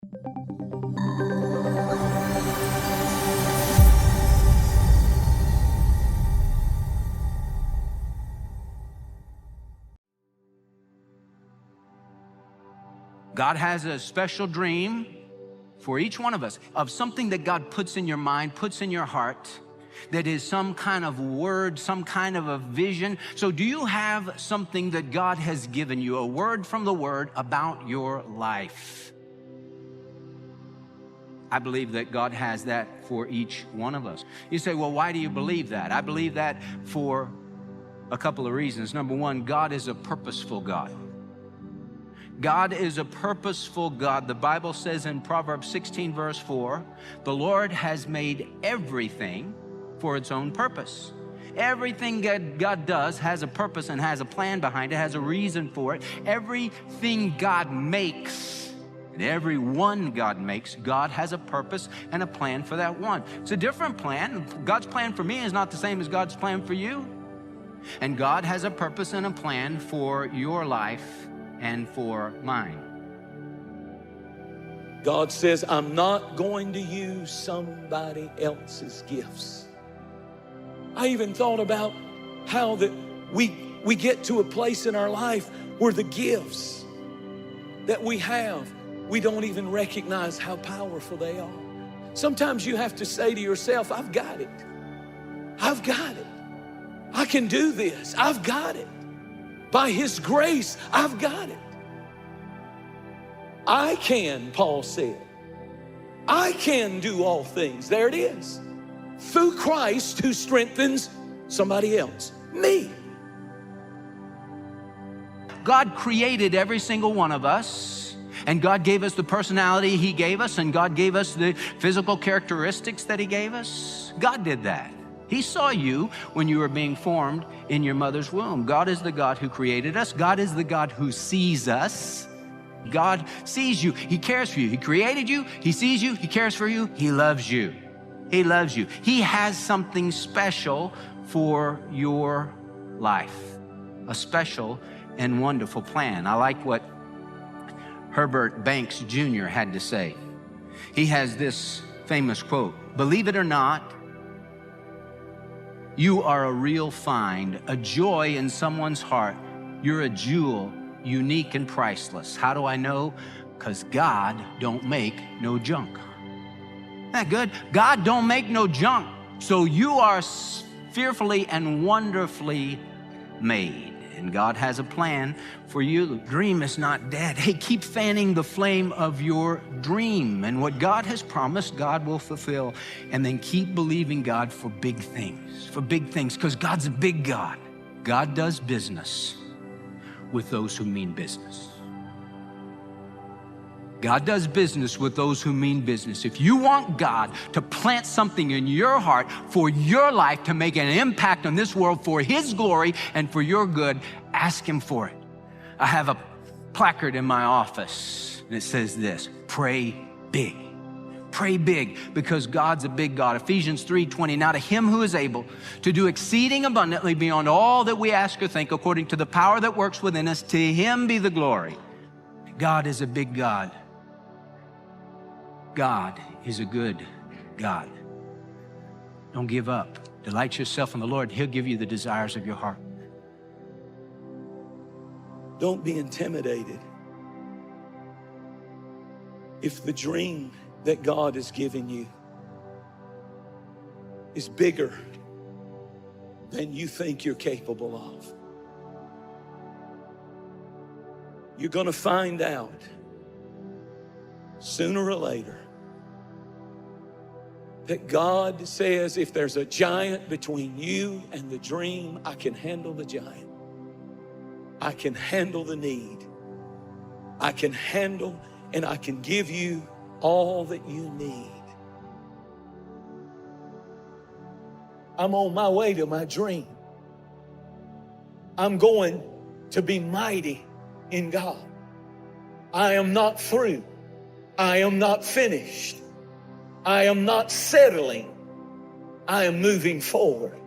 God has a special dream for each one of us of something that God puts in your mind, puts in your heart, that is some kind of word, some kind of a vision. So do you have something that God has given you, a word from the Word about your life? I believe that God has that for each one of us. You say, well, why do you believe that? I believe that for a couple of reasons. Number one, God is a purposeful God. God is a purposeful God. The Bible says in Proverbs 16, verse 4, the Lord has made everything for its own purpose. Everything that God does has a purpose and has a plan behind it, has a reason for it. Everything God makes, and every one God makes, God has a purpose and a plan for that one. It's a different plan. God's plan for me is not the same as God's plan for you. And God has a purpose and a plan for your life and for mine. God says, I'm not going to use somebody else's gifts. I even thought about how that we get to a place in our life where the gifts that we have, we don't even recognize how powerful they are. Sometimes you have to say to yourself, I've got it. I've got it. I can do this. I've got it. By His grace, I've got it. I can, Paul said. I can do all things. There it is. Through Christ who strengthens somebody else, me. God created every single one of us, and God gave us the personality He gave us, and God gave us the physical characteristics that He gave us. God did that. He saw you when you were being formed in your mother's womb. God is the God who created us. God is the God who sees us. God sees you. He cares for you. He created you. He sees you. He cares for you. He loves you. He loves you. He has something special for your life, a special and wonderful plan. I like what Herbert Banks Jr. had to say. He has this famous quote, "Believe it or not, you are a real find, a joy in someone's heart. You're a jewel, unique and priceless." How do I know? Because God don't make no junk. Isn't that good? God don't make no junk. So you are fearfully and wonderfully made. And God has a plan for you. The dream is not dead. Hey, keep fanning the flame of your dream. And what God has promised, God will fulfill. And then keep believing God for big things, because God's a big God. God does business with those who mean business. God does business with those who mean business. If you want God to plant something in your heart for your life to make an impact on this world for His glory and for your good, ask Him for it. I have a placard in my office and it says this: pray big. Pray big, because God's a big God. Ephesians 3:20, now to Him who is able to do exceeding abundantly beyond all that we ask or think, according to the power that works within us, to Him be the glory. God is a big God. God is a good God. Don't give up. Delight yourself in the Lord. He'll give you the desires of your heart. Don't be intimidated. If the dream that God has given you is bigger than you think you're capable of, you're going to find out sooner or later that God says, if there's a giant between you and the dream, I can handle the giant. I can handle the need. I can handle and I can give you all that you need. I'm on my way to my dream. I'm going to be mighty in God. I am not through. I am not finished. I am not settling. I am moving forward.